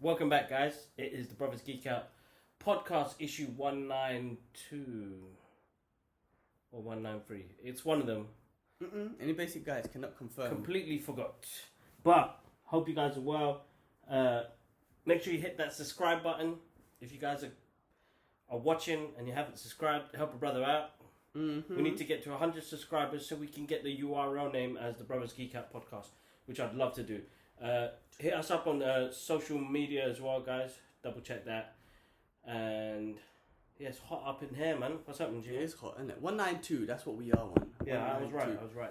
Welcome back, guys. It is the Brothers Geek Out podcast, issue 192 or 193. It's one of them. Any basic guys cannot confirm. Completely forgot. But hope you guys are well. Make sure you hit that subscribe button if you guys are watching and you haven't subscribed. Help a brother out. We need to get to 100 subscribers so we can get the URL name as the Brothers Geek Out podcast, which I'd love to do. Hit us up on social media as well, guys. Double check that. And yeah, it's hot up in here, man. What's happening, G? It is hot, isn't it? 192, that's what we are on. Yeah, I was right.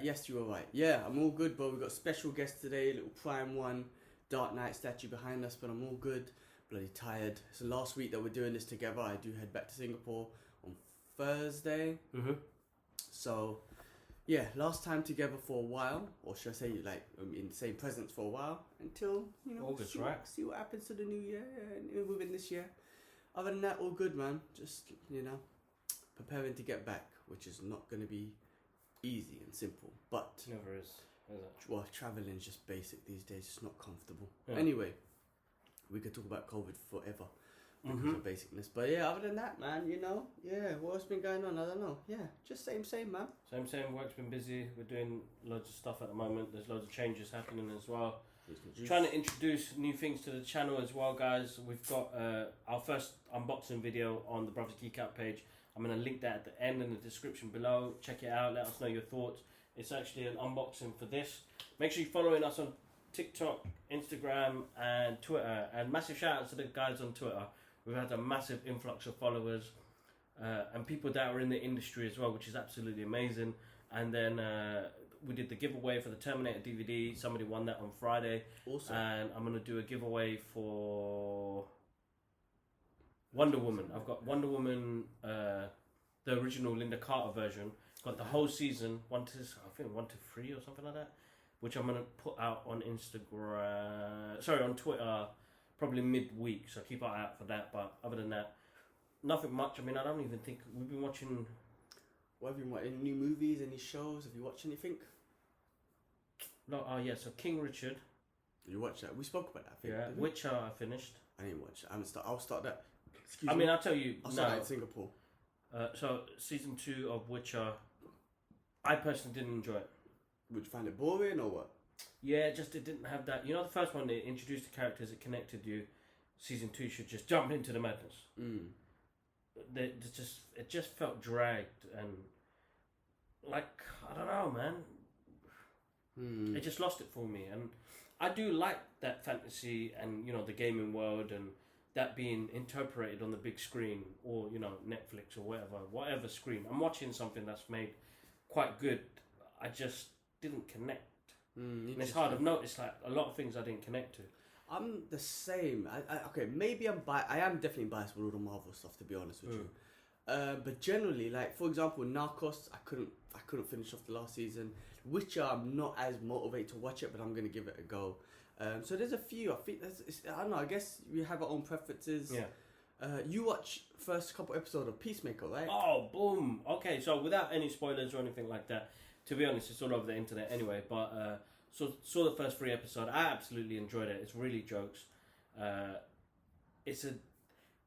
Yes, you were right. Yeah, I'm all good, bro. We've got special guest today, little Prime One, Dark Knight statue behind us, but I'm all good. Bloody tired. It's the last week that we're doing this together. I do head back to Singapore on Thursday. So, yeah, last time together for a while, or should I say, like, in the same presence for a while, until, August, see what happens to the new year within this year. Other than that, all good, man. Just, preparing to get back, which is not going to be easy and simple, but Never is it? Well, traveling is just basic these days. It's not comfortable. Yeah. Anyway, we could talk about COVID forever because of basicness. But yeah, other than that, man, what's been going on? I don't know. Yeah, just same, man. Same. Work's been busy. We're doing loads of stuff at the moment. There's loads of changes happening as well. Trying to introduce new things to the channel as well, guys. We've got our first unboxing video on the Brothers Geek Out page. I'm going to link that at the end in the description below. Check it out. Let us know your thoughts. It's actually an unboxing for this. Make sure you're following us on TikTok, Instagram, and Twitter. And massive shout out to the guys on Twitter. We've had a massive influx of followers and people that are in the industry as well, which is absolutely amazing. And then we did the giveaway for the Terminator DVD. Somebody won that on Friday. Awesome. And I'm going to do a giveaway for Wonder Woman. I've got Wonder Woman, the original Linda Carter version. Got the whole season, 1 to 3 or something like that, which I'm gonna put out on on Twitter, probably midweek. So keep an eye out for that. But other than that, nothing much. I mean, I don't even think we've been watching. What have you watched? Any new movies? Any shows? Have you watched anything? No. Oh yeah. So King Richard. You watched that? We spoke about that. I think, Yeah. Witcher I finished. I didn't watch it. I'll start that. I'll tell you. I'll start that in Singapore. So season 2 of Witcher, I personally didn't enjoy it. Would you find it boring or what? Yeah, it didn't have that. The first one, they introduced the characters, it connected you. Season 2 should just jump into the madness. It just felt dragged and like, I don't know, man. It just lost it for me. And I do like that fantasy and the gaming world and that being interpreted on the big screen or Netflix or whatever screen. I'm watching something that's made quite good. I just didn't connect. And it's hard. I've noticed like a lot of things I didn't connect to. I'm the same. Okay, maybe I am definitely biased with all the Marvel stuff, to be honest with you. But generally, like for example, Narcos, I couldn't finish off the last season. Witcher, I'm not as motivated to watch it, but I'm gonna give it a go. So there's a few. I think I don't know. I guess we have our own preferences. Yeah. You watch first couple episodes of Peacemaker, right? Oh, boom. Okay, so without any spoilers or anything like that, to be honest, it's all over the internet anyway. But saw the first 3 episodes. I absolutely enjoyed it. It's really jokes.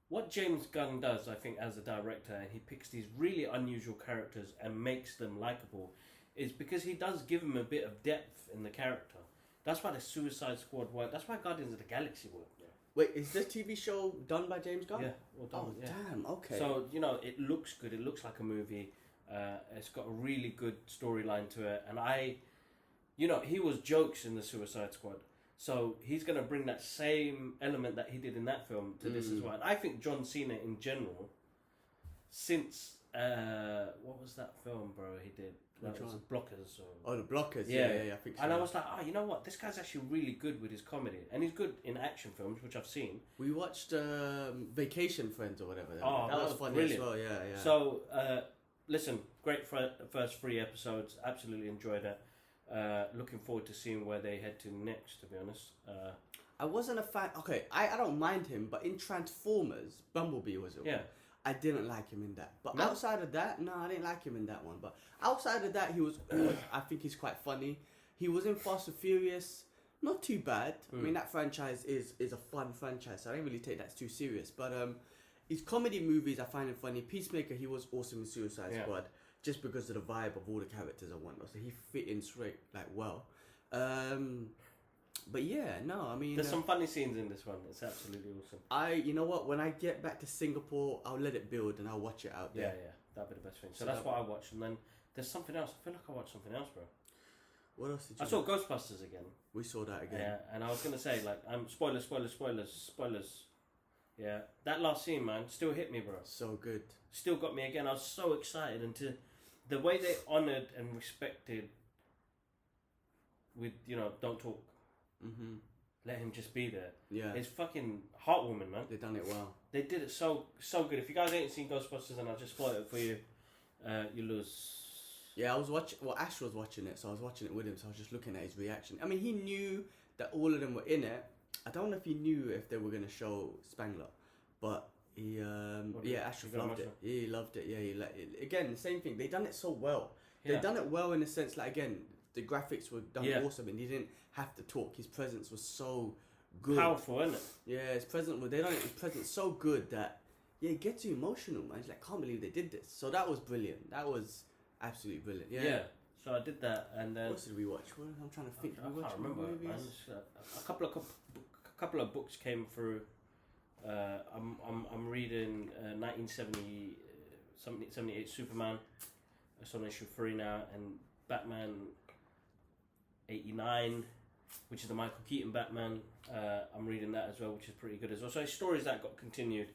What James Gunn does, I think, as a director, and he picks these really unusual characters and makes them likable, is because he does give them a bit of depth in the character. That's why the Suicide Squad worked. That's why Guardians of the Galaxy worked. Yeah. Wait, is this TV show done by James Gunn? Yeah, all done. Oh, yeah. Damn, okay. So, it looks good. It looks like a movie. It's got a really good storyline to it. And he was jokes in the Suicide Squad. So he's going to bring that same element that he did in that film to this as well. And I think John Cena in general, since, what was that film, bro, he did? That was Blockers. The Blockers, yeah, I think so. And I was like, you know what? This guy's actually really good with his comedy. And he's good in action films, which I've seen. We watched Vacation Friends or whatever. Oh, that was funny brilliant. as well, yeah. So, listen, great first 3 episodes. Absolutely enjoyed it. Looking forward to seeing where they head to next, to be honest. I wasn't a fan. Okay, I don't mind him, but in Transformers, Bumblebee was it? Yeah. I didn't like him in that. But No? outside of that, no, I didn't like him in that one. But outside of that, he was I think he's quite funny. He was in Fast and Furious, not too bad. I mean, that franchise is a fun franchise, so I don't really take that too serious. But his comedy movies, I find him funny. Peacemaker, he was awesome in Suicide Squad, just because of the vibe of all the characters and whatnot. So he fit in straight, like, well. But yeah, no, I mean... There's some funny scenes in this one. It's absolutely awesome. You know what? When I get back to Singapore, I'll let it build and I'll watch it out there. Yeah, that'd be the best thing. So that's what I watched. And then there's something else. I feel like I watched something else, bro. What else did you I saw Ghostbusters again. We saw that again. Yeah, and I was going to say, like, spoilers. Yeah, that last scene, man, still hit me, bro. So good. Still got me again. I was so excited. And the way they honoured and respected with, don't talk. Mm-hmm. Let him just be there. Yeah. It's fucking heartwarming, man. They done it well. They did it so good. If you guys ain't seen Ghostbusters and I just spoiled it for you, you lose. Yeah, I was watching. Well, Ash was watching it, so I was watching it with him. So I was just looking at his reaction. I mean, he knew that all of them were in it. I don't know if he knew if they were gonna show Spangler, but he, Ash loved it. Yeah, he loved it. Yeah, again, the same thing. They done it so well. Yeah. They done it well in the sense, like, again, the graphics were done awesome, and he didn't have to talk. His presence was so good. Powerful, isn't it? Yeah, his presence. They done his presence so good that it gets you emotional, man. It's like, can't believe they did this. So that was brilliant. That was absolutely brilliant. Yeah. So I did that, and then what else did we watch? Well, I'm trying to think. I can't remember, man. A couple of books came through. I'm reading 1978 Superman. It's on issue 3 now, and Batman 89, which is the Michael Keaton Batman. I'm reading that as well, which is pretty good as well. So it's stories that got continued,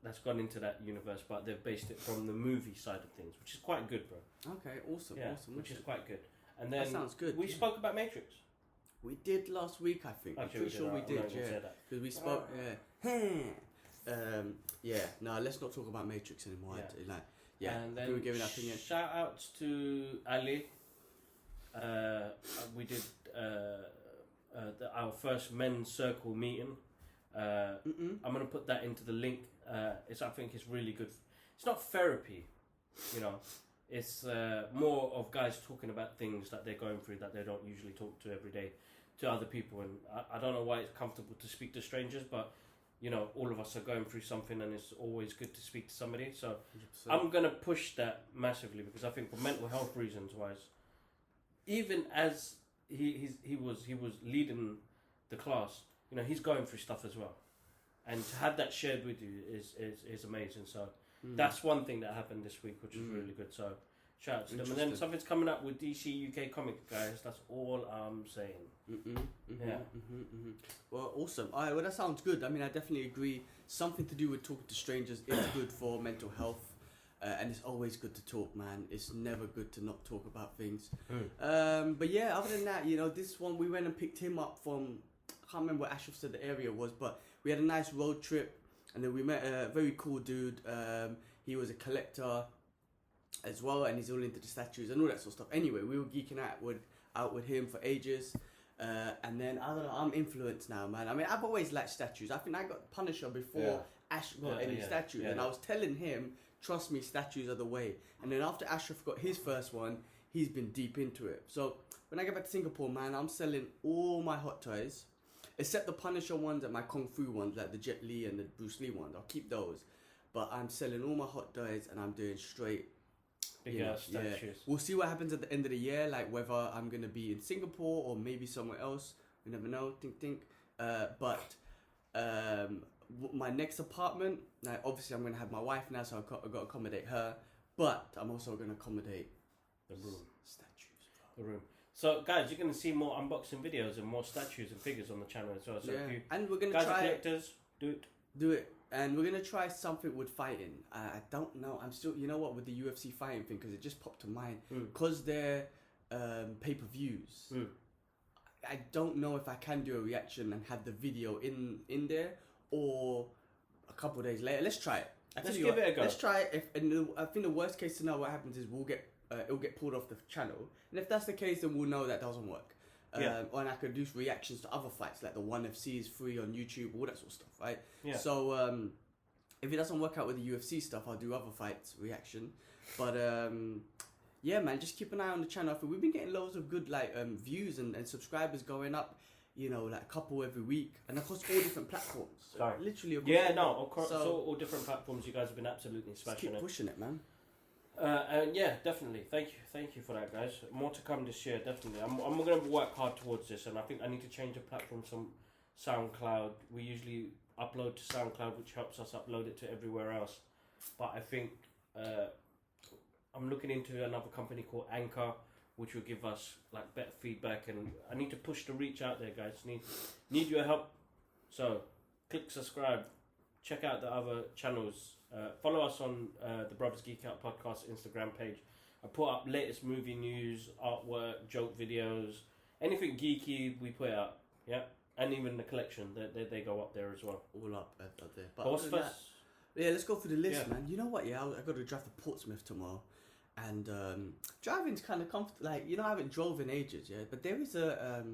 that's gone into that universe, but they've based it from the movie side of things, which is quite good, bro. Okay, awesome. Which is quite good. And then that sounds good. We spoke about Matrix. We did last week, I think. Actually, I'm pretty sure we did, yeah. Because we spoke, no, let's not talk about Matrix anymore. And then we were giving our opinion. Shout outs to Ali. We did our first men's circle meeting. I'm gonna put that into the link. I think it's really good. It's not therapy, It's more of guys talking about things that they're going through that they don't usually talk to every day to other people. And I don't know why it's comfortable to speak to strangers, but all of us are going through something, and it's always good to speak to somebody. So 100%. I'm gonna push that massively, because I think for mental health reasons wise, even as he was leading the class, he's going through stuff as well, and to have that shared with you is amazing. So that's one thing that happened this week, which is really good. So shout out to them. And then something's coming up with DC UK Comics, guys. That's all I'm saying. Well, awesome. All right, well, that sounds good. I mean, I definitely agree. Something to do with talking to strangers is good for mental health. And it's always good to talk, man. It's never good to not talk about things. But yeah, other than that, this one, we went and picked him up from, I can't remember what Ashraf said the area was, but we had a nice road trip, and then we met a very cool dude. He was a collector as well, and he's all into the statues and all that sort of stuff. Anyway, we were geeking out with him for ages. And then, I don't know, I'm influenced now, man. I mean, I've always liked statues. I think I got Punisher before Ash got any statues. And I was telling him, trust me, statues are the way. And then after Ashraf got his first one, he's been deep into it. So when I get back to Singapore, man, I'm selling all my hot toys, except the Punisher ones and my Kung Fu ones, like the Jet Li and the Bruce Lee ones. I'll keep those. But I'm selling all my hot toys, and I'm doing straight statues. We'll see what happens at the end of the year, like whether I'm going to be in Singapore or maybe somewhere else. We never know. Think. But my next apartment, now obviously I'm going to have my wife now, so I've got to accommodate her. But I'm also going to accommodate the room. Statues. The room. So guys, you're going to see more unboxing videos and more statues and figures on the channel as well. So if you and we're going to guys try are collectors, do it. And we're going to try something with fighting. I don't know. I'm still, with the UFC fighting thing, because it just popped to mind. Because they're pay-per-views. I don't know if I can do a reaction and have the video in there, or a couple of days later. Let's try it. Let's give it a go. Let's try it. I think the worst case scenario, what happens is it'll get pulled off the channel. And if that's the case, then we'll know that doesn't work. And I could do reactions to other fights, like the ONE FC's free on YouTube, all that sort of stuff, right? Yeah. So if it doesn't work out with the UFC stuff, I'll do other fights reaction. But yeah, man, just keep an eye on the channel. We've been getting loads of good like views and subscribers going up. You know, like a couple every week, and across all different platforms. Sorry. Literally. Across all different platforms. You guys have been absolutely smashing keep pushing it, man. And yeah, definitely. Thank you for that, guys. More to come this year, definitely. I'm going to work hard towards this, and I think I need to change the platform from SoundCloud. We usually upload to SoundCloud, which helps us upload it to everywhere else. But I think I'm looking into another company called Anchor, which will give us like better feedback, and I need to push the reach out there, guys. Need your help. So click subscribe, check out the other channels. Follow us on the Brothers Geek Out Podcast Instagram page. I put up latest movie news, artwork, joke videos, anything geeky we put out. Yeah, and even the collection they go up there as well. All up there. But what's first? Yeah, let's go through the list, man. You know what? Yeah, I got to drive to Portsmouth tomorrow. And driving's kind of comfortable. Like, you know, I haven't drove in ages, yeah. But there is a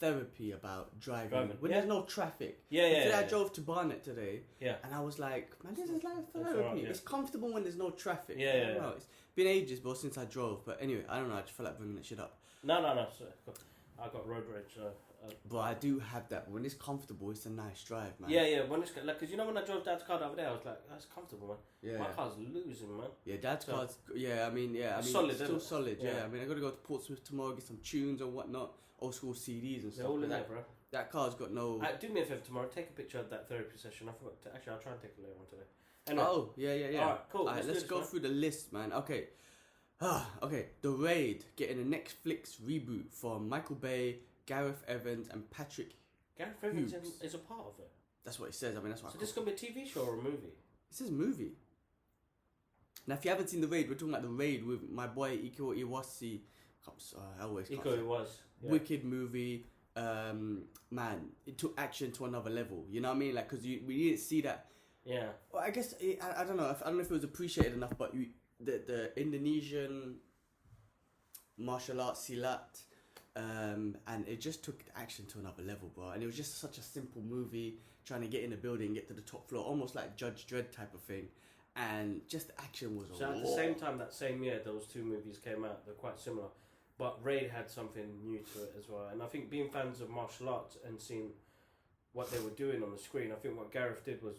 therapy about driving when there's no traffic. Today I drove to Barnet today. Yeah. And I was like, man, this is like a therapy. Right, yeah. It's comfortable when there's no traffic. I don't know. It's been ages, bro, since I drove. But anyway, I don't know. I just feel like bringing that shit up. No. So, I got road rage. But I do have that. When it's comfortable, it's a nice drive, man. Yeah. When it's like, cause you know when I drove Dad's car the other day, I was like, that's comfortable, man. Yeah. My car's losing, man. Yeah, Dad's car's. Yeah, I mean, solid, it's still solid. Yeah. I mean, I got to go to Portsmouth tomorrow, get some tunes and whatnot, old school CDs and stuff. They're all in there, bro. That car's got no. Do me a favor tomorrow. Take a picture of that therapy session. I forgot to, actually, I'll try and take it later on today. Anyway. Oh yeah. All right, cool. All right, let's go through the list, man. Okay. Okay. The Raid getting a Netflix reboot from Michael Bay, Gareth Evans, and Patrick. Gareth Evans is a part of it. That's what it says. I mean, that's what. So this is gonna be a TV show or a movie? It says movie. Now, if you haven't seen The Raid, we're talking about The Raid with my boy Iko Iwase. I always can't Iko Iwase. Yeah. Wicked movie. Man, it took action to another level. You know what I mean? Like, because we didn't see that. Yeah. Well, I guess I don't know. I don't know if it was appreciated enough, but the Indonesian martial arts silat. And it just took action to another level, bro. And it was just such a simple movie, trying to get in the building, get to the top floor, almost like Judge Dredd type of thing. And just the action was so at the same time, that same year, those two movies came out. They're quite similar, but Raid had something new to it as well. And I think being fans of martial arts and seeing what they were doing on the screen, I think what Gareth did was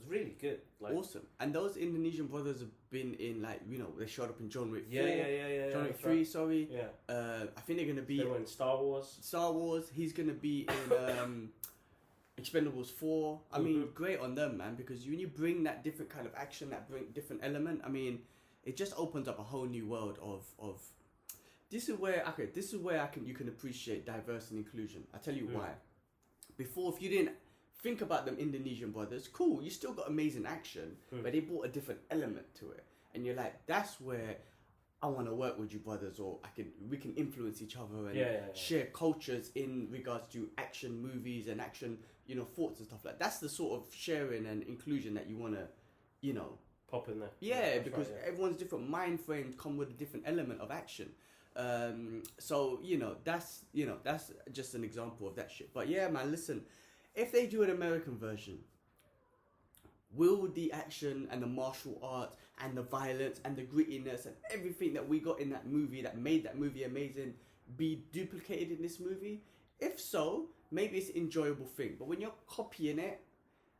really good. Like, awesome. And those Indonesian brothers have been in, like, you know, they showed up in John Wick 4. Yeah. John Wick 3, sorry. Yeah. I think they're going to be... They were in Star Wars. He's going to be in Expendables 4. I mean, great on them, man, because when you bring that different kind of action, that different element, I mean, it just opens up a whole new world of... This is where you can appreciate diversity and inclusion. I'll tell you why. Before, if you didn't think about them Indonesian brothers, cool, you still got amazing action, but they brought a different element to it. And you're like, that's where I want to work with you brothers, or we can influence each other and share cultures in regards to action movies and action, you know, thoughts and stuff like that. That's the sort of sharing and inclusion that you want to, you know, pop in there. Yeah, because everyone's different mind frames come with a different element of action. So, that's just an example of that shit. But yeah, man, listen, if they do an American version, will the action and the martial arts and the violence and the grittiness and everything that we got in that movie that made that movie amazing be duplicated in this movie? If so, maybe it's an enjoyable thing. But when you're copying it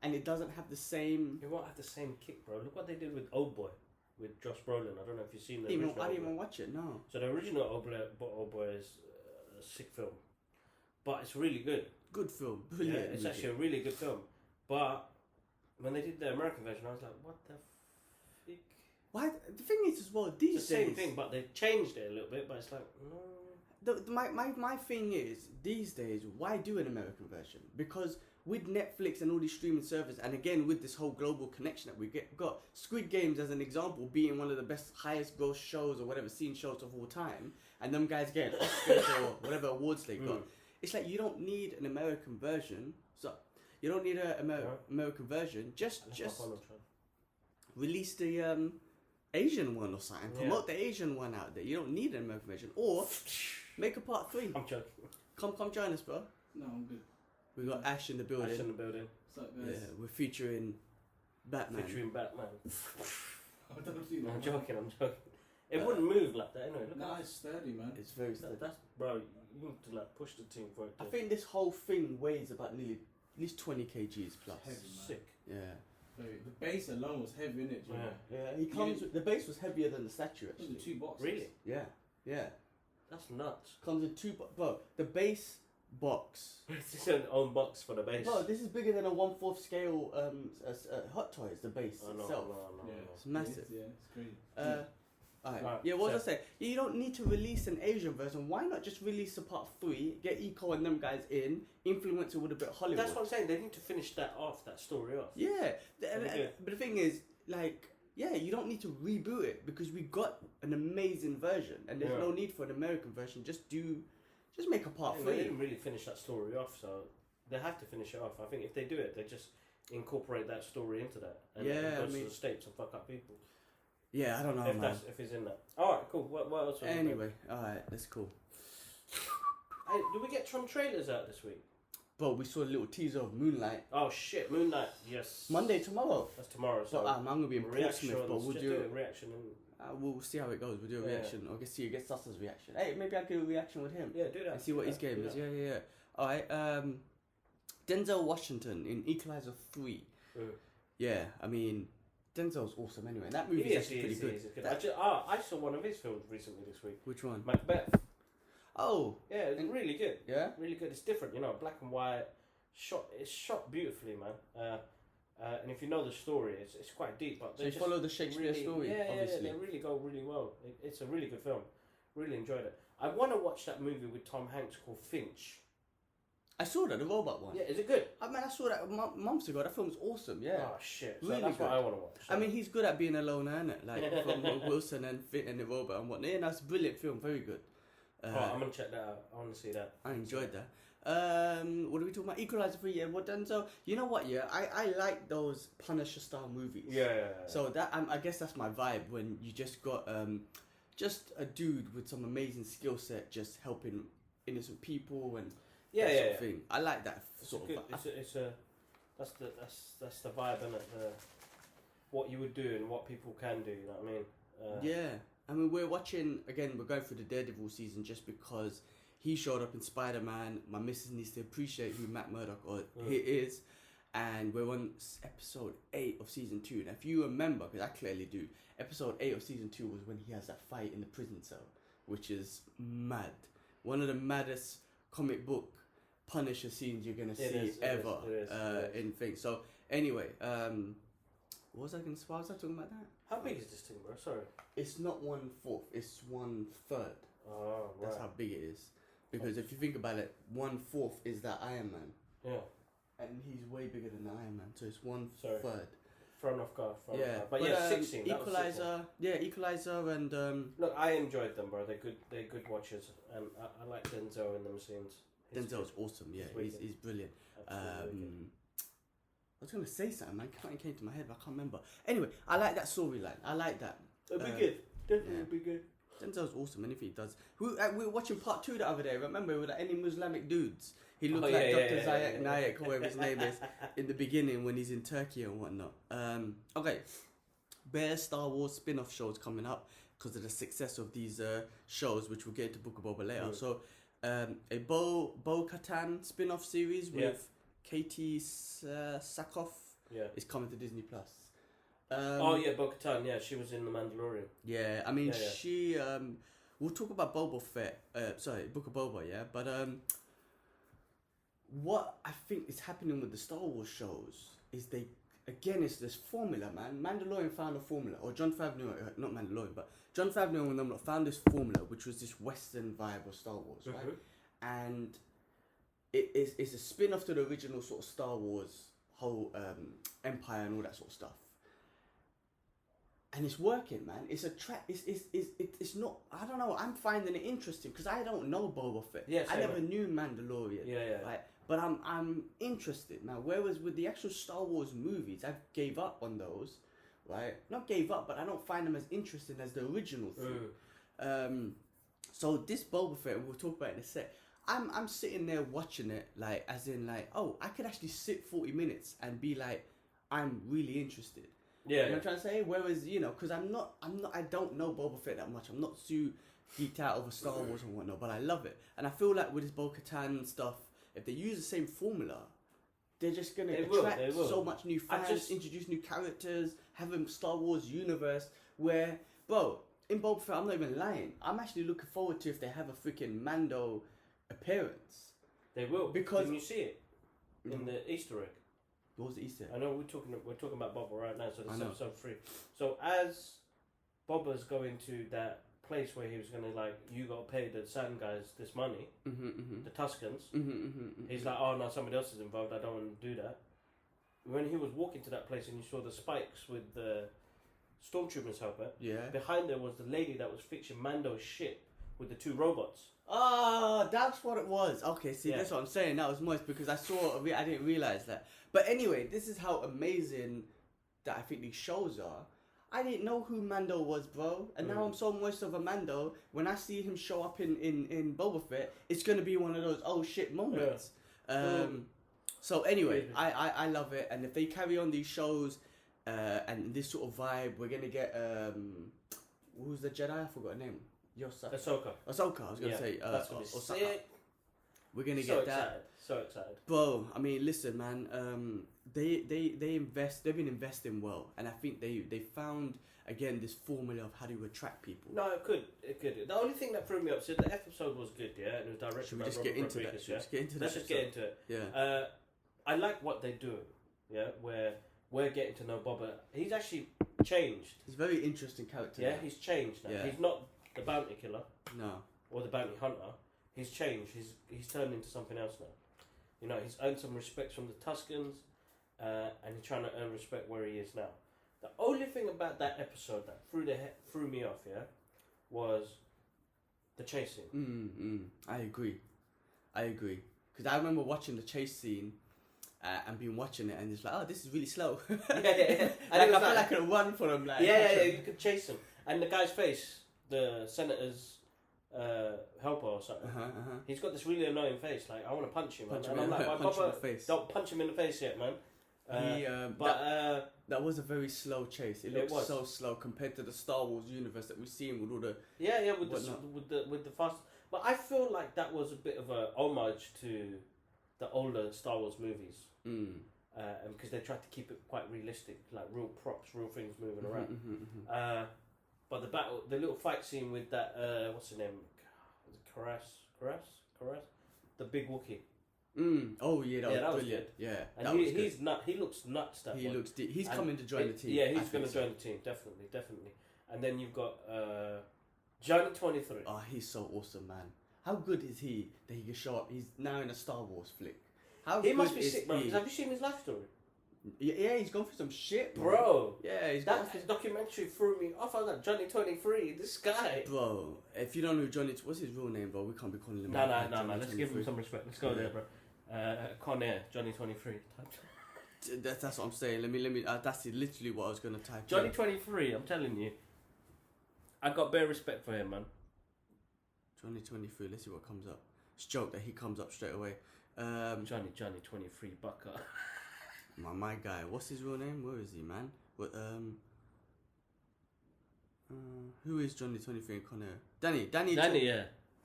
and it doesn't have the same... It won't have the same kick, bro. Look what they did with Oldboy, with Josh Brolin. I don't know if you've seen the original. I didn't even watch it, no. So the original Oldboy is a sick film. But it's really good. Good film. Brilliant. Yeah, it's actually a really good film. But when they did the American version, I was like, what the fuck? Why? The thing is as well, these it's the days... same thing, but they changed it a little bit, but it's like, no. My thing is, these days, why do an American version? Because with Netflix and all these streaming services, and again with this whole global connection that we got Squid Games as an example being one of the best, highest gross shows or whatever seen shows of all time, and them guys getting Oscars or whatever awards they got. It's like you don't need an American version. So you don't need an American version. Just release the Asian one or something. Promote the Asian one out there. You don't need an American version. Or make a part 3. I'm joking. Come join us, bro. No, I'm good. We got Ash in the building. Ash in the building. What's up, guys? Yeah, we're featuring Batman. featuring Batman. I don't see that. I'm joking. It wouldn't move like that anyway. Look Nah, at it's sturdy, man. It's very sturdy. that's bro. You need to like push the team for it. I think this whole thing weighs about nearly at least 20 kgs plus. Heavy, man. Sick. Yeah. The base alone was heavy, innit? Yeah. Yeah, he comes with, the base was heavier than the statue It was actually. in 2 boxes. Really? Yeah, yeah. That's nuts. Comes in 2 bro, the base box. It's an own box for the base. Bro, this is bigger than a 1/4 scale Hot Toys, the base Oh, no, itself. no. It's massive. Yeah, it's great. Alright. Right, Yeah, what was so- I say? You don't need to release an Asian version. Why not just release a part 3, get Eco and them guys in, influence it with a bit of Hollywood? That's what I'm saying. They need to finish that off, that story off. Yeah, Okay. but the thing is, like, yeah, you don't need to reboot it because we got an amazing version, and there's Yeah. no need for an American version. Just make a part Yeah, they 3. didn't really finish that story off, so they have to finish it off. I think if they do it, they just incorporate that story into that. And Yeah, go I to mean- the States and fuck up people. Yeah, I don't know, if man. if it's in that. Alright, cool. What else? have we got? Anyway, alright, that's cool. Hey, did we get some trailers out this week? But we saw a little teaser of Moonlight. Oh shit, Moon Knight. Yes. Monday, tomorrow. That's tomorrow. So So I'm gonna be in Portsmouth, but we'll just do a reaction. And, we'll see how it goes. We'll do a Yeah. reaction. Or get Sassa's reaction. Hey, maybe I can do a reaction with him yeah, do that. and see what do his that, game do is. that. Yeah. Alright, Denzel Washington in Equalizer 3. Mm. Yeah, I mean, Denzel's awesome anyway. That He movie's is, actually he pretty is, good. he is good. That- I saw one of his films recently this week. Which one? Macbeth. Oh, Yeah, it's And- really good. yeah? Really good. It's different, you know, black and white. It's shot beautifully, man. And if you know the story, it's quite deep. But So they you just follow the Shakespeare really, story, yeah, obviously. Yeah, they really go really well. It's a really good film. Really enjoyed it. I want to watch that movie with Tom Hanks called Finch. I saw that, the robot one. Yeah, is it good? I mean, I saw that months ago. That film's awesome, yeah. Oh shit! So Really that's good. what I want to watch. I mean, he's good at being a loner, isn't it? Like, from Wilson and Fit and the robot and whatnot. Yeah, that's a brilliant film, very good. oh, I'm gonna check that out. I want to see that. I enjoyed that. What are we talking about? Equalizer 3, yeah. What Denzel? You know what? Yeah, I like those Punisher style movies. Yeah. So that I guess that's my vibe when you just got just a dude with some amazing skill set just helping innocent people and that sort of thing. I like that It's sort a good, of. it's a that's the vibe, isn't it? What you would do and what people can do. You know what I mean? Yeah, I mean we're watching again. We're going through the Daredevil season just because he showed up in Spider-Man. My missus needs to appreciate who Matt Murdock he is, and we're on episode 8 of season 2. And if you remember, because I clearly do, episode 8 of season 2 was when he has that fight in the prison cell, which is mad. One of the maddest comic book Punisher scenes you're gonna see ever in things. So anyway, what was I talking about that? How big is this thing, bro? Sorry. It's not 1/4, it's 1/3. Oh, right. That's how big it is. Because if you think about it, 1/4 is that Iron Man. Yeah. And he's way bigger than the Iron Man, so it's 1/3. Thrown off guard. Yeah, But yeah, 16. that was 16. Equalizer, Equalizer, and Look, I enjoyed them, bro. They're good watches, and I like Denzel in them scenes. He's Denzel's good. awesome. Yeah, He's wicked. he's brilliant. Absolutely wicked. I was gonna say something, man. It came to my head, but I can't remember. Anyway, I like that storyline. I like that. It'll be good. Definitely yeah. be good. Denzel's awesome. Anything he does. We were watching part 2 the other day. Remember, with any Islamic dudes. He looked like Dr. Zayak Nayak, or whatever his name is, in the beginning when he's in Turkey and whatnot. Okay, bare Star Wars spin-off shows coming up because of the success of these shows, which we'll get into Book of Boba later. So, a Bo-Katan spin-off series with Katie Sackhoff is coming to Disney Plus. Bo-Katan. Yeah, she was in The Mandalorian. Yeah, I mean, Yeah. she. We'll talk about Boba Fett. Book of Boba. Yeah, but what I think is happening with the Star Wars shows is it's this formula, man. Mandalorian found a formula, or Jon Favreau, not Mandalorian, but Jon Favreau and them lot found this formula, which was this Western vibe of Star Wars, right? And it's a spin-off to the original sort of Star Wars whole empire and all that sort of stuff. And it's working, man. It's a track. It's not. I don't know. I'm finding it interesting because I don't know Boba Fett. Yeah, I same, never knew Mandalorian. Yeah. Right. But I'm interested now. Whereas with the actual Star Wars movies, I gave up on those. Right. Not gave up, but I don't find them as interesting as the original thing. So this Boba Fett, we'll talk about it in a sec. I'm sitting there watching it, like, as in, like, oh, I could actually sit 40 minutes and be like, I'm really interested. Yeah. You know what I'm trying to say? Whereas, because I don't know Boba Fett that much. I'm not too geeked out over Star Wars and whatnot, but I love it. And I feel like with this Bo-Katan stuff, if they use the same formula, they're just going to attract so much new fans, introduce new characters, have a Star Wars universe where, bro, in Boba Fett, I'm not even lying. I'm actually looking forward to if they have a freaking Mando appearance. They will. Because... Can you see it in the Easter egg? What was the Easter egg? I know we're talking about Boba right now, so this is episode 3. So as Boba's going to that place where he was going to, like, you got to pay the certain guys this money, the Tuscans, he's like, oh no, somebody else is involved, I don't want to do that. When he was walking to that place and you saw the spikes with the Stormtroopers helper, behind there was the lady that was fixing Mando's ship with the 2 robots. Oh, that's what it was. Okay, see, that's what I'm saying. That was moist because I didn't realize that. But anyway, this is how amazing that I think these shows are. I didn't know who Mando was, bro. And now I'm so moist over Mando. When I see him show up in Boba Fett, it's going to be one of those oh shit moments. Yeah. So anyway, I love it. And if they carry on these shows and this sort of vibe, we're going to get... who's the Jedi? I forgot her name. Ahsoka. I was going to say... that's going to be sick. We're going to get that. So excited. Bro, I mean, listen, man. They've been investing well. And I think they found, again, this formula of how to attract people. No, it could. The only thing that threw me up, so the episode was good, yeah? And it was directed Should we by just Robert get into Rodriguez, that? Let's get into that. Let's just get into it. Yeah. I like what they do, yeah? Where we're getting to know Boba. He's actually changed. He's a very interesting character. Yeah, he's changed now. Yeah. He's not the bounty killer. No. Or the bounty hunter. He's changed. He's turned into something else now. You know, he's earned some respect from the Tuscans, and he's trying to earn respect where he is now. The only thing about that episode that threw me off, yeah, was the chase scene. I agree. Because I remember watching the chase scene and been watching it, and it's like, oh, this is really slow. Yeah. I feel like I could run for him. Like, yeah, you could chase him. And the guy's face, the senator's helper or something, he's got this really annoying face. Like, I want to punch him. And I'm like, don't punch him in the face yet, man. That was a very slow chase. It looked so slow compared to the Star Wars universe that we've seen with all the with the fast. But I feel like that was a bit of a homage to the older Star Wars movies, and because they tried to keep it quite realistic, like real props, real things moving around. But the little fight scene with that what's her name, Karras, the big Wookiee. Oh yeah, that was brilliant. Good. Yeah, and he's nut. He looks nuts. He's coming to join the team. Yeah, he's going to join the team. Definitely. And then you've got Johnny 23. Oh, he's so awesome, man. How good is he that he can show up? He's now in a Star Wars flick. He must be sick, bro. Have you seen his life story? Yeah, he's gone through some shit, bro. Yeah, that documentary threw me off. I was like, Johnny 23, this guy. Bro, if you don't know Johnny, what's his real name, bro? We can't be calling him. No. Let's give him some respect. Let's go there, bro. Con Air, Johnny 23. That's what I'm saying. Let me. That's literally what I was gonna type. Johnny 23. I'm telling you, I got bare respect for him, man. Johnny 23. Let's see what comes up. It's a joke that he comes up straight away. Johnny 23 Bucker. My guy. What's his real name? Where is he, man? What? Who is Johnny 23 in Con Air? Danny.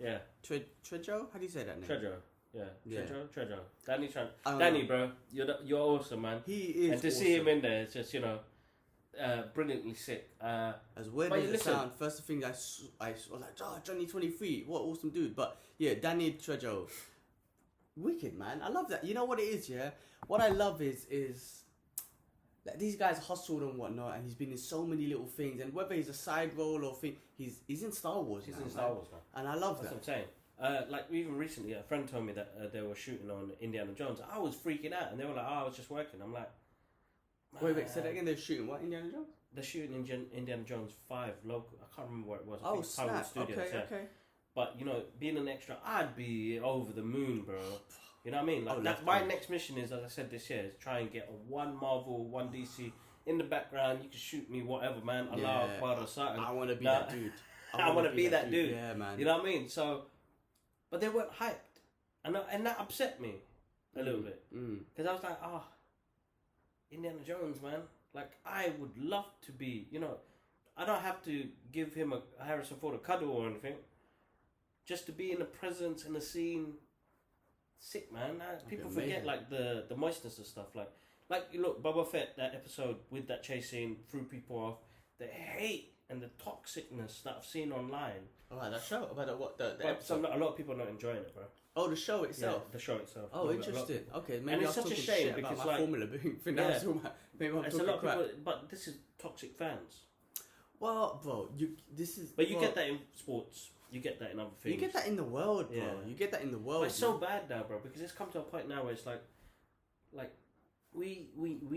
Yeah. Trejo? How do you say that name? Trejo. Yeah. Trejo. Danny, bro, you're awesome, man. He is. And to see him in there, it's just brilliantly sick. As weird as it sounds, first thing I was like, oh, Johnny 23, what awesome dude. But yeah, Danny Trejo, wicked, man. I love that. You know what it is, yeah. What I love is that these guys hustled and whatnot, and he's been in so many little things. And whether he's a side role or thing, he's in Star Wars. He's in Star Wars now, and I love That's that. What I'm saying. Like even recently, a friend told me that they were shooting on Indiana Jones. I was freaking out, and they were like, "Oh, I was just working." I'm like, wait, say that again. They're shooting what? Indiana Jones? They're shooting Indiana Jones 5 local. I can't remember where it was. I Oh, think snap! Hollywood Studios, Okay. But being an extra, I'd be over the moon, bro. You know what I mean? Like my next mission is, as I said this year, is try and get one Marvel, one DC in the background. You can shoot me whatever, man. Allah Akbar or something. I want to be that dude. I want to be that dude. Yeah, man. You know what I mean? So, but they weren't hyped, and that upset me a little bit because I was like, Indiana Jones, man. Like, I would love to be, you know, I don't have to give him a Harrison Ford a cuddle or anything. Just to be in the presence in the scene, sick, man. People forget like the moistness and stuff. Like you look, Boba Fett, that episode with that chase scene threw people off. The hate and the toxicness that I've seen online. Oh, that show about what the But episode. a lot of people are not enjoying it, bro. Oh, the show itself. Yeah, the show itself. Oh, No, interesting. Okay, maybe And I it's was such a talking shame shit because, about my like, Formula being maybe yeah. I'm It's a talking lot of crap. people, but this is toxic fans. Well, bro, this is. But you well, get that in sports. You get that in other things. You get that in the world, bro. Yeah. You get that in the world. But it's so man. bad now, bro, because it's come to a point now where it's like we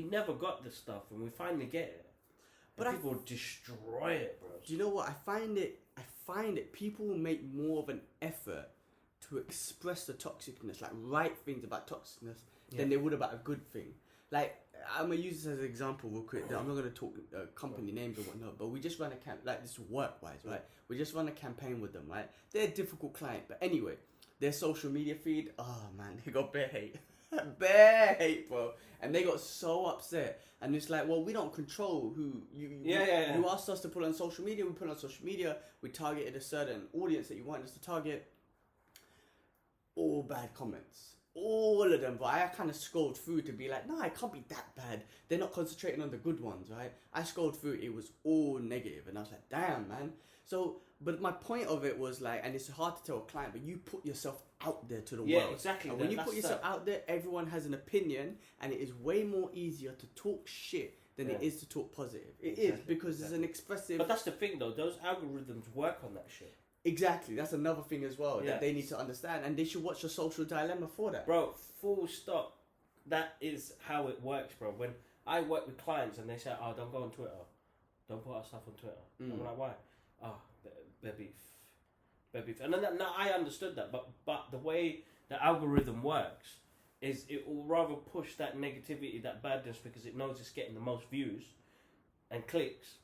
never got this stuff, and we finally get it. But And people destroy it, bro. Do you know what I find it? People will make more of an effort to express the toxicness, like write things about toxicness, than they would about a good thing. Like, I'm gonna use this as an example real quick. I'm not gonna talk company names or whatnot, but we just run a camp, like this work-wise, right? We just run a campaign with them, right? They're a difficult client, but anyway, their social media feed, oh man, they got bare hate. Bare hate, bro. And they got so upset. And it's like, well, we don't control who you you asked us to put on social media, we put on social media, we targeted a certain audience that you want us to target. All bad comments. All of them, but I kind of scrolled through to be like, no, it can't be that bad. They're not concentrating on the good ones, right? I scrolled through, it was all negative, and I was like, damn, man. So, but my point of it was like, and it's hard to tell a client, but you put yourself out there to the world. Yeah, exactly. And when you put yourself out there, everyone has an opinion, and it is way more easier to talk shit than it is to talk positive. It is, because it's an expressive... But that's the thing, though. Those algorithms work on that shit. Exactly, that's another thing as well that they need to understand, and they should watch The Social Dilemma for that. Bro, full stop. That is how it works, bro. When I work with clients and they say, oh, don't go on Twitter. Don't put our stuff on Twitter. I'm like, why? Oh, their beef. Their beef. And then now I understood that, but the way the algorithm works is it will rather push that negativity, that badness, because it knows it's getting the most views and clicks.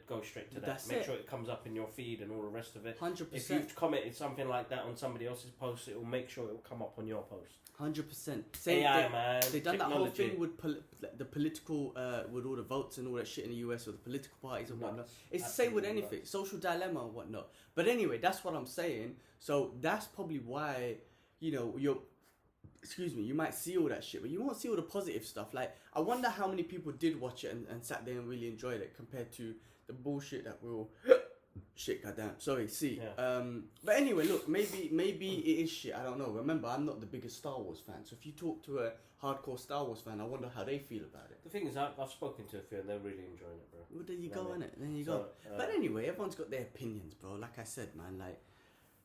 Go straight to that. Make sure it comes up in your feed and all the rest of it. 100%. If you've commented something like that on somebody else's post, it will make sure it will come up on your post. 100%. AI, man. They done technology. that whole thing with the political, with all the votes and all that shit in the US, or the political parties and whatnot. It's the same with anything, social dilemma and whatnot. But anyway, that's what I'm saying. So that's probably why, you know, you might see all that shit, but you won't see all the positive stuff. Like, I wonder how many people did watch it and sat there and really enjoyed it compared to the bullshit that we'll shit, goddamn. Sorry, see. Yeah. But anyway, look, maybe it is shit. I don't know. Remember, I'm not the biggest Star Wars fan, so if you talk to a hardcore Star Wars fan, I wonder how they feel about it. The thing is, I've spoken to a few and they're really enjoying it, bro. Well, there you Know go, what I mean? innit? There you So, go. But anyway, everyone's got their opinions, bro. Like I said, man, like,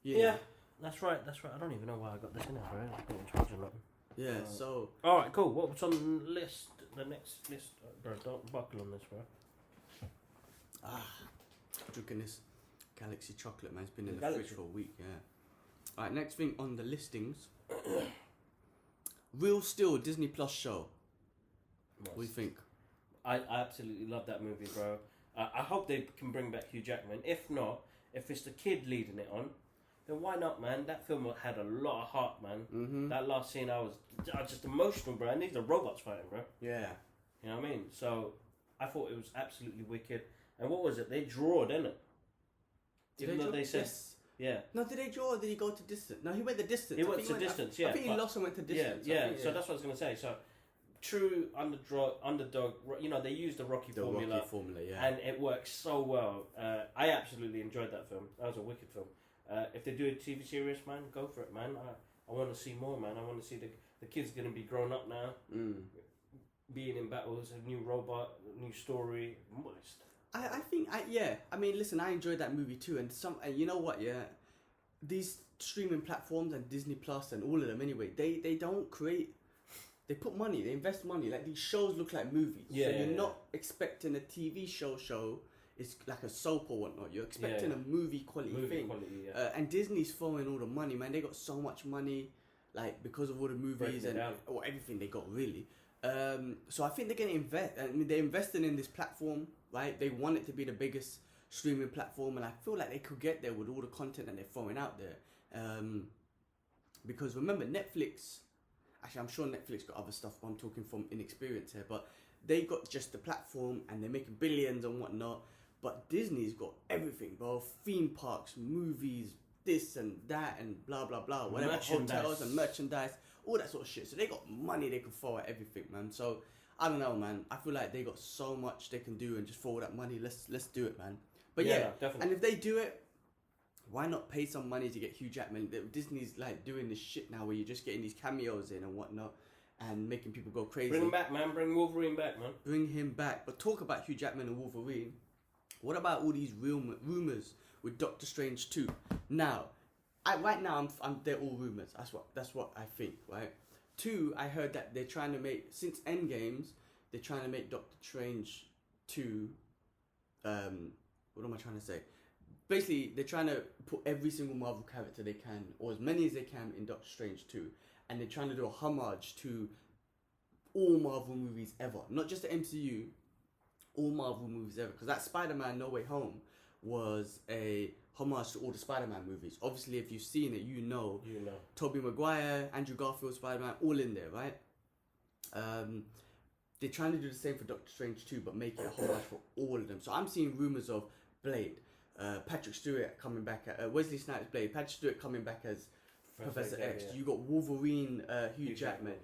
Yeah, that's right. I don't even know why I got this in there, bro. I'm not in charge of nothing. yeah. So All right, cool. What's on the list? The next list, bro. Don't buckle on this, bro. drinking this Galaxy chocolate, man. It's been in the Galaxy. fridge for a week. Yeah. All right. Next thing on the listings. Real Steel Disney Plus show. What do you think? I absolutely love that movie, bro. I hope they can bring back Hugh Jackman. If not, if it's the kid leading it on, then why not, man? That film had a lot of heart, man. Mm-hmm. That last scene, I was just emotional, bro. And these are robots fighting, bro. Yeah. You know what I mean? So I thought it was absolutely wicked. And what was it? They drawed, didn't it? Even though they said, yes. yeah. No, did they draw or did he go to distance? No, he went the distance. He went to distance, yeah. I think he lost and went to distance. Yeah. So that's what I was going to say. So true underdog, you know, they used the Rocky formula. Rocky formula, yeah. And it works so well. I absolutely enjoyed that film. That was a wicked film. If they do a TV series, man, go for it, man. I want to see more, man. I want to see the kid's going to be grown up now. Being in battles, a new robot, a new story. Moist. I think, I mean, listen, I enjoyed that movie too. And you know what, yeah? These streaming platforms and Disney Plus and all of them anyway, they don't create... They put money, they invest money. Like, these shows look like movies. Yeah, so you're not expecting a TV show. It's like a soap or whatnot. You're expecting a movie quality thing. And Disney's throwing all the money, man. They got so much money, like, because of all the movies or everything they got, really. So I think they're going to invest. I mean, they're investing in this platform, right? They want it to be the biggest streaming platform, and I feel like they could get there with all the content that they're throwing out there. Because remember, Netflix... Actually, I'm sure Netflix got other stuff, but I'm talking from inexperience here. But they got just the platform and they're making billions and whatnot. But Disney's got everything, bro. Theme parks, movies, this and that and blah blah blah. Whatever, hotels and merchandise, all that sort of shit. So they got money they can throw at everything, man. So I don't know, man. I feel like they got so much they can do and just throw that money. Let's do it, man. But yeah, definitely. And if they do it, why not pay some money to get Hugh Jackman? Disney's like doing this shit now where you're just getting these cameos in and whatnot and making people go crazy. Bring him back, man. Bring Wolverine back, man. Bring him back. But talk about Hugh Jackman and Wolverine. What about all these rumors with Doctor Strange 2? Now, right now they're all rumors. That's what I think, right? 2, I heard that they're trying to make, since Endgames, they're trying to make Doctor Strange 2. What am I trying to say? Basically, they're trying to put every single Marvel character they can, or as many as they can, in Doctor Strange 2. And they're trying to do a homage to all Marvel movies ever. Not just the MCU, all Marvel movies ever. Because that Spider-Man No Way Home was a homage to all the Spider-Man movies. Obviously, if you've seen it, you know. Tobey Maguire, Andrew Garfield, Spider-Man, all in there, right? They're trying to do the same for Doctor Strange 2, but make it a homage for all of them. So I'm seeing rumours of Blade, Patrick Stewart coming back, Wesley Snipes Blade, Patrick Stewart coming back as Professor X. You got Wolverine, Hugh Jackman.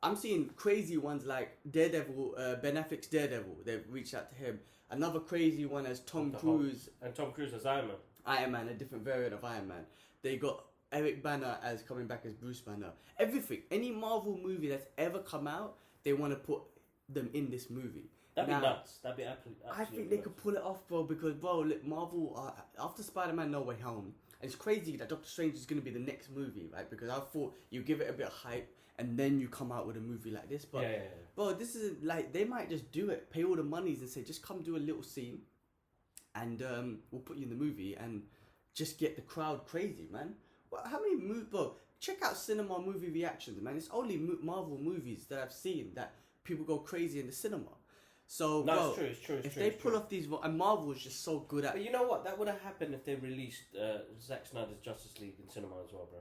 I'm seeing crazy ones like Daredevil, Ben Affleck's Daredevil. They've reached out to him. Another crazy one as Tom Cruise. And Tom Cruise as Iron Man. Iron Man, a different variant of Iron Man. They got Eric Banner as coming back as Bruce Banner. Everything. Any Marvel movie that's ever come out, they want to put them in this movie. That'd be nuts. That'd be absolutely I think they could pull it off, bro, because, bro, look, Marvel, after Spider-Man No Way Home, and it's crazy that Doctor Strange is going to be the next movie, right? Because I thought you give it a bit of hype and then you come out with a movie like this. But, bro, this is like, they might just do it, pay all the monies and say, just come do a little scene and we'll put you in the movie and just get the crowd crazy, man. Well, how many bro, check out cinema movie reactions, man. It's only Marvel movies that I've seen that people go crazy in the cinema. So, no, it's true. If they pull off these, and Marvel is just so good at. But you know what? That would have happened if they released Zack Snyder's Justice League in cinema as well, bro.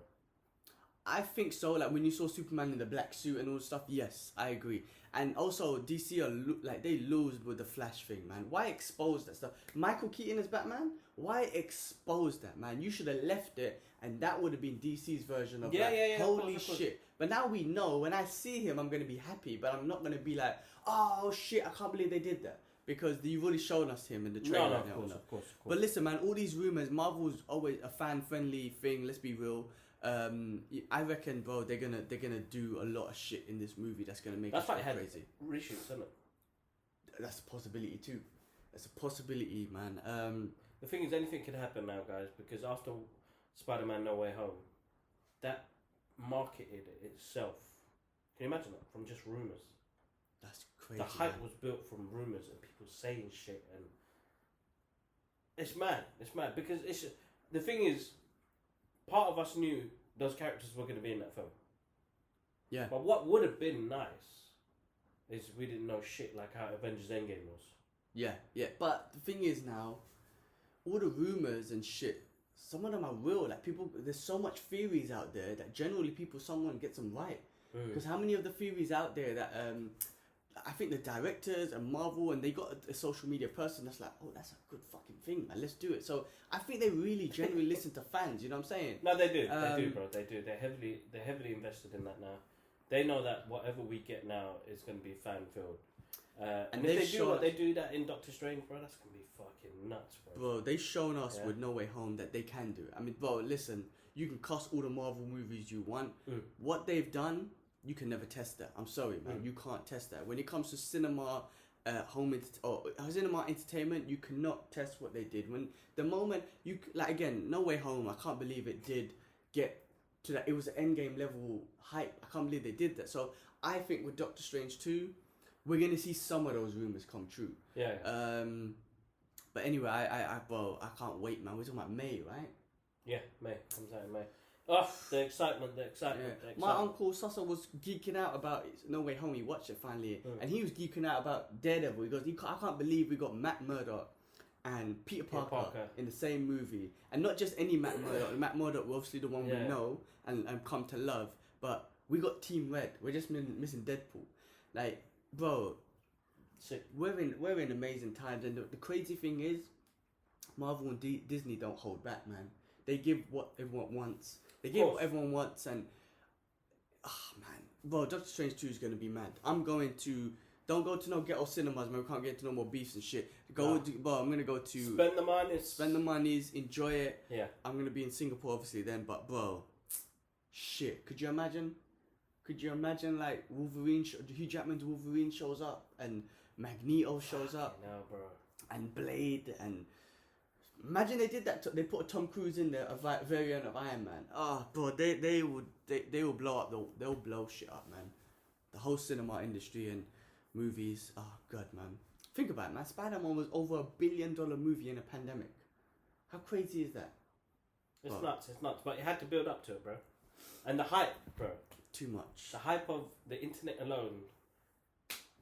I think so. Like when you saw Superman in the black suit and all stuff. Yes, I agree. And also DC are they lose with the Flash thing, man. Why expose that stuff? Michael Keaton as Batman. Why expose that, man? You should have left it, and that would have been DC's version of holy shit. But now we know. When I see him, I'm gonna be happy, but I'm not gonna be like, oh shit, I can't believe they did that. Because you've already shown us him in the trailer. Of course. But listen, man, all these rumors, Marvel's always a fan-friendly thing. Let's be real. I reckon, bro, they're gonna do a lot of shit in this movie that's gonna make us crazy. Reshoots, isn't it? That's a possibility too. That's a possibility, man. The thing is, anything can happen now, guys, because after Spider-Man No Way Home, that marketed itself. Can you imagine that? From just rumors. That's crazy. The hype was built from rumors and people saying shit, and it's mad. It's mad because the thing is, part of us knew those characters were going to be in that film. Yeah. But what would have been nice is we didn't know shit like how Avengers Endgame was. Yeah. But the thing is now, all the rumors and shit, some of them are real. Like people, there's so much theories out there that generally someone gets them right. Because how many of the theories out there that I think the directors and Marvel and they got a social media person that's like, oh, that's a good fucking thing, man. Let's do it. So I think they really genuinely listen to fans. You know what I'm saying? No, they do. They do, bro. They do. They're heavily invested in that now. They know that whatever we get now is going to be fan filled. And if they do that in Doctor Strange, bro, that's going to be fucking nuts, bro. Bro, they've shown us with No Way Home that they can do it. I mean, bro, listen, you can cast all the Marvel movies you want. What they've done, you can never test that. I'm sorry, man. You can't test that. When it comes to cinema, cinema entertainment, you cannot test what they did. When the moment No Way Home, I can't believe it did get to that. It was an Endgame level hype. I can't believe they did that. So I think with Doctor Strange 2, we're gonna see some of those rumors come true. Yeah. But anyway, I can't wait, man. We're talking about May, right? Yeah, May comes out in May. Oh, the excitement. My uncle Sasa was geeking out about No Way Home. He watched it finally, and he was geeking out about Daredevil. He goes, I can't believe we got Matt Murdock and Peter Parker in the same movie, and not just any Matt Murdock. Matt Murdock, obviously the one we know and come to love, but we got Team Red. We're just missing Deadpool. Like, bro, Sick. we're in amazing times, and the crazy thing is, Marvel and Disney don't hold back, man. They give what everyone wants. They give what everyone wants, and man, bro, Doctor Strange 2 is gonna be mad. I'm going to. Don't go to no ghetto cinemas, man. We can't get to no more beefs and shit. I'm gonna go to spend the money. Spend the monies, enjoy it. Yeah. I'm gonna be in Singapore obviously then, but bro, shit. Could you imagine? Like Wolverine, Hugh Jackman's Wolverine shows up and Magneto shows up. No, bro. And Blade, and imagine they did that. They put a Tom Cruise in there, a variant of Iron Man. Oh, bro, they will blow up. They'll blow shit up, man. The whole cinema industry and movies. Oh god, man. Think about it, man. Spider-Man was over $1 billion movie in a pandemic. How crazy is that? It's nuts. But you had to build up to it, bro. And the hype, bro. Too much. The hype of the internet alone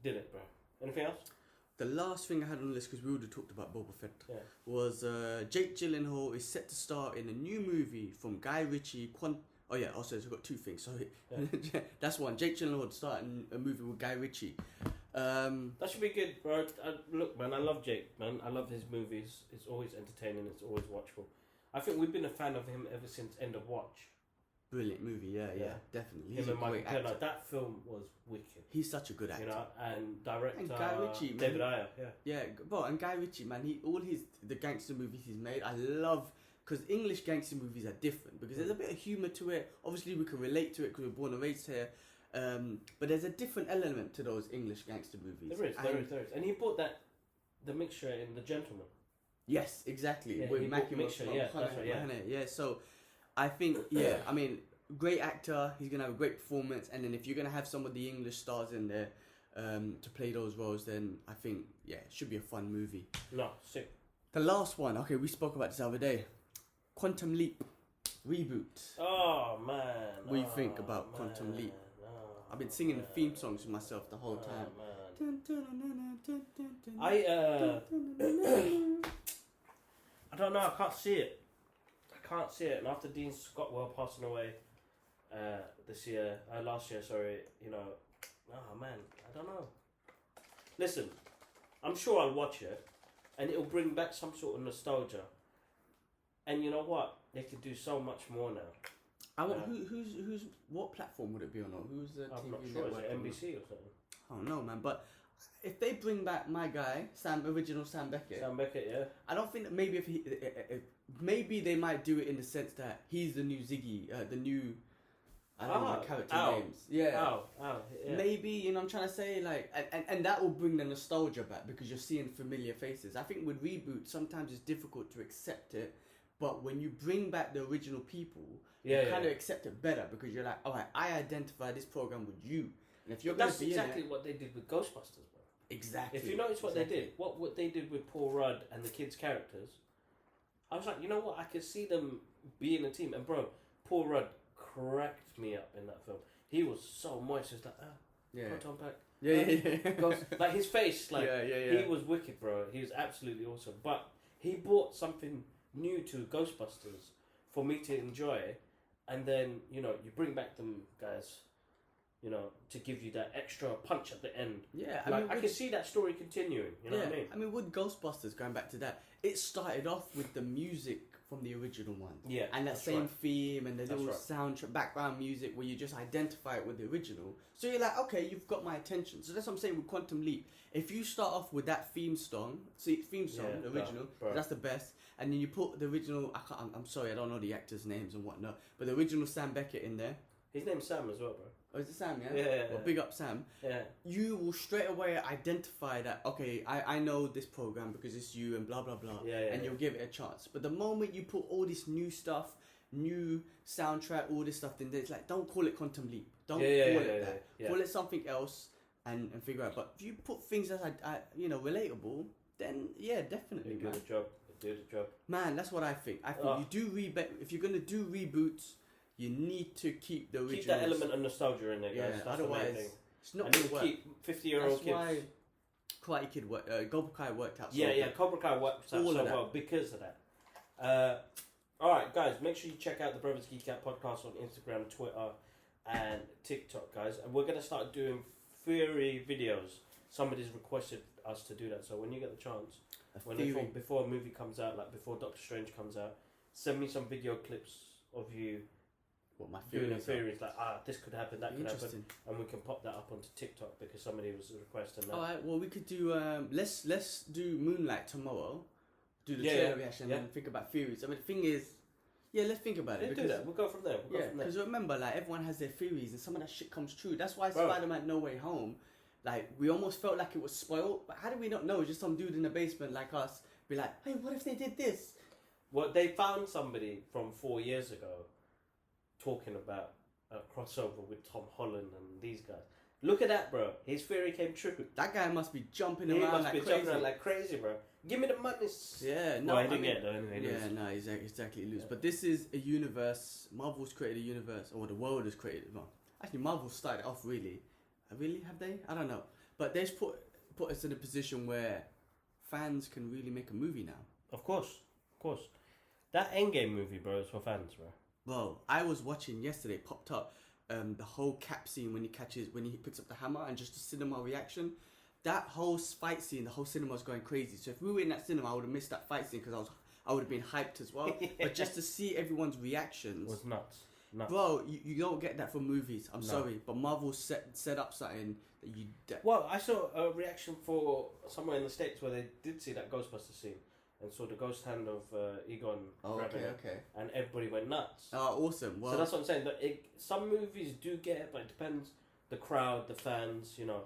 did it, bro. Anything else? The last thing I had on the list, because we already talked about Boba Fett, Yeah. was Jake Gyllenhaal is set to star in a new movie from Guy Ritchie. Also, it's got two things. Sorry, yeah. That's one. Jake Gyllenhaal starting a movie with Guy Ritchie. That should be good, bro. Look, man, I love Jake, man. I love his movies. It's always entertaining. It's always watchable. I think we've been a fan of him ever since End of Watch. Brilliant movie, yeah, definitely. He's him a great actor. That film was wicked. He's such a good actor. You know, and director and Guy Ritchie, man. David Ayer, and Guy Ritchie, man, the gangster movies he's made, I love, because English gangster movies are different, because there's a bit of humour to it. Obviously, we can relate to it because we're born and raised here. But there's a different element to those English gangster movies. There is. And he brought the mixture in The Gentleman. Yes, exactly. Yeah, with Matthew mixture, that's right, yeah. So, I think, I mean, great actor. He's gonna have a great performance, and then if you're gonna have some of the English stars in there to play those roles, then I think it should be a fun movie. No, sick. The last one, okay, we spoke about this the other day. Quantum Leap Reboot. Oh man. What do you think about Quantum Leap? I've been singing the theme songs to myself the whole time. I don't know. I can't see it. And after Dean Scottwell passing away last year, sorry, you know, oh man, I don't know. Listen, I'm sure I'll watch it, and it'll bring back some sort of nostalgia. And you know what? They could do so much more now. Who's what platform would it be on? Or who's the I'm TV not sure. Is network? it NBC or something? I don't know, man. But if they bring back my guy, original Sam Beckett. Sam Beckett, yeah. I don't think that maybe maybe they might do it in the sense that he's the new Ziggy, the new. I don't know the character names. Yeah. Yeah. Maybe, you know what I'm trying to say? Like, and that will bring the nostalgia back because you're seeing familiar faces. I think with Reboot, sometimes it's difficult to accept it. But when you bring back the original people, you kind of accept it better because you're like, all right, I identify this program with you. And if you're that's exactly what they did with Ghostbusters, bro. Exactly. If you notice what they did, what they did with Paul Rudd and the kids' characters, I was like, you know what? I could see them being a team. And bro, Paul Rudd cracked me up in that film. He was so moist. He was like, proton pack. Yeah. Like his face, like he was wicked, bro. He was absolutely awesome. But he brought something new to Ghostbusters for me to enjoy, and then you bring back them guys, to give you that extra punch at the end. Yeah, I can see that story continuing. You know what I mean? I mean, with Ghostbusters, going back to that, it started off with the music from the original one. Yeah, and that same theme and the little soundtrack, background music where you just identify it with the original. So you're like, okay, you've got my attention. So that's what I'm saying with Quantum Leap. If you start off with that theme song, the original, that's the best. And then you put the original. I'm sorry, I don't know the actors' names and whatnot, but the original Sam Beckett in there. His name's Sam as well, bro. Oh, is it Sam? Yeah. Well, big up Sam. Yeah. You will straight away identify that. Okay, I know this program because it's you and blah blah blah. And you'll give it a chance. But the moment you put all this new stuff, new soundtrack, all this stuff in there, it's like, don't call it Quantum Leap. Don't call it that. Yeah. Call it something else and figure out. But if you put things that are relatable, then definitely. You do the job. Do the job. Man, that's what I think. I think you do if you're gonna do reboots, you need to keep the original. Keep that element of nostalgia in there, guys. Yeah, that's otherwise the main thing. It's not gonna work. Keep 50-year-old kids. That's why Karate Kid Cobra Kai worked out. Cobra Kai worked out so well because of that. All right, guys, make sure you check out the Brothers Geek Out podcast on Instagram, Twitter, and TikTok, guys. And we're gonna start doing theory videos. somebody's requested us to do that. So when you get the chance, Theory. before a movie comes out, like before Doctor Strange comes out, send me some video clips of you What my doing a theories are. theories, like this could happen, that could happen, Interesting. and we can pop that up onto TikTok because somebody was requesting that. Alright, well we could do let's do Moonlight tomorrow. Do the Yeah, trailer yeah, reaction yeah. and think about theories. I mean the thing is, yeah, let's think about Yeah, it. do that. We'll go from there. We'll Yeah, go from there. because remember, like everyone has their theories, and some of that shit comes true. That's why Bro. Spider-Man: No Way Home, like we almost felt like it was spoiled. But how did we not know? Just some dude in the basement like us be like, hey, what if they did this? Well, they found somebody from 4 years ago talking about a crossover with Tom Holland and these guys. Look at that, bro. His theory came true. That guy must be jumping He around must like be crazy. jumping around like crazy, bro. Give me the money. Yeah, no, Well, he I didn't mean, get it though, anyway. he yeah, was- no, exactly loose. Yeah. But this is a universe. Marvel's created a universe, or the world has created. Well, actually, Marvel started off really. Really, have they? I don't know. But they've put us in a position where fans can really make a movie now. Of course. That Endgame movie, bro, is for fans, bro. Bro, I was watching yesterday. Popped up the whole cap scene when he picks up the hammer and just the cinema reaction. That whole fight scene, the whole cinema was going crazy. So if we were in that cinema, I would have missed that fight scene because I would have been hyped as well. But just to see everyone's reactions, It was nuts. bro, you don't get that from movies. I'm No. sorry, but Marvel set up something that you. Well, I saw a reaction for somewhere in the States where they did see that Ghostbuster scene and saw the ghost hand of Egon grabbing it, okay. and everybody went nuts. Oh, awesome. Well, So that's what I'm saying. That some movies do get it, but it depends the crowd, the fans, you know.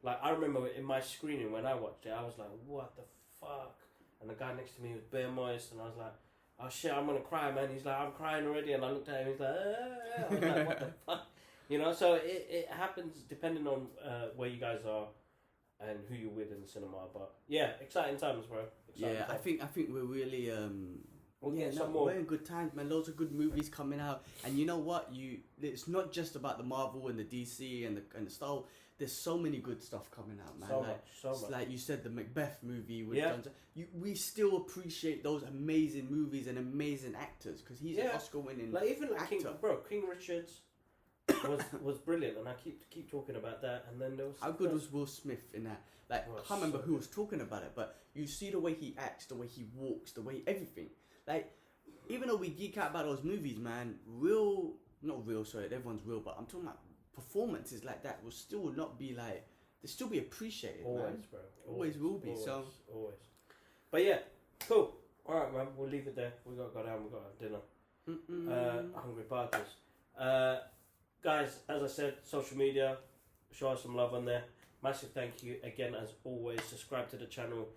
Like, I remember in my screening when I watched it, I was like, what the fuck? And the guy next to me was bare moist, and I was like, oh shit, I'm gonna cry, man. He's like, I'm crying already, and I looked at him, he's like, I was like, what the fuck? You know, so it happens depending on where you guys are and who you're with in the cinema. But yeah, exciting times, bro. Exciting yeah, times. I think we're really We'll yeah, get no, some more. we're in good times, man. Loads of good movies coming out, and you know what? It's not just about the Marvel and the DC and the Star Wars. There's so many good stuff coming out, man. So much. Like you said, the Macbeth movie with Yeah. we still appreciate those amazing movies and amazing actors because he's an Oscar-winning Like even like actor. King Richards was brilliant, and I keep talking about that. And then there was How good was Will Smith in that? Like Oh, I can't remember so who was talking about it, but you see the way he acts, the way he walks, the way everything. Like even though we geek out about those movies, man, everyone's real, but I'm talking about performances like that will still not be like they still be appreciated, always, man. bro. Always will be. So always. But yeah, cool. All right, man. We'll leave it there. We got to go down. We got to have dinner. Hungry parties. Guys, as I said, social media, show us some love on there. Massive thank you again, as always. Subscribe to the channel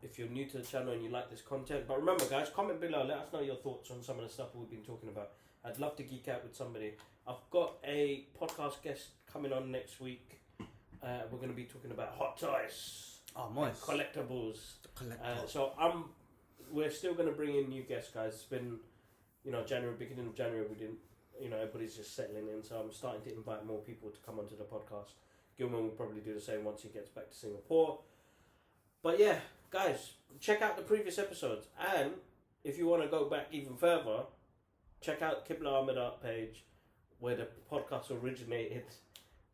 if you're new to the channel and you like this content. But remember, guys, comment below. Let us know your thoughts on some of the stuff we've been talking about. I'd love to geek out with somebody. I've got a podcast guest coming on next week. We're going to be talking about hot toys, nice. collectibles. Collectibles. So we're still going to bring in new guests, guys. It's been, January, beginning of January, we didn't, everybody's just settling in. So I'm starting to invite more people to come onto the podcast. Gilman will probably do the same once he gets back to Singapore. But yeah, guys, check out the previous episodes. And if you want to go back even further, check out Kibla Ahmed Art page where the podcast originated.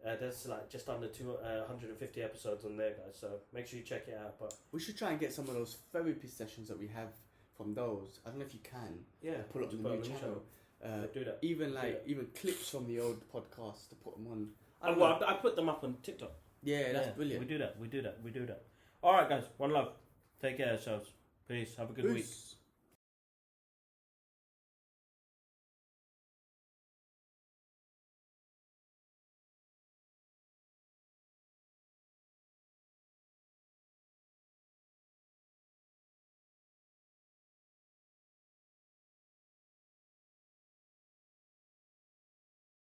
There's like just under 250 episodes on there, guys. So make sure you check it out. But We should try and get some of those therapy sessions that we have from those. I don't know if you can. yeah, Pull up the just new put it on the channel. channel. Do that. Even clips from the old podcast to put them on. I put them up on TikTok. Yeah, that's brilliant. We do that. All right, guys. One love. Take care of yourselves. Peace. Have a good week. Peace.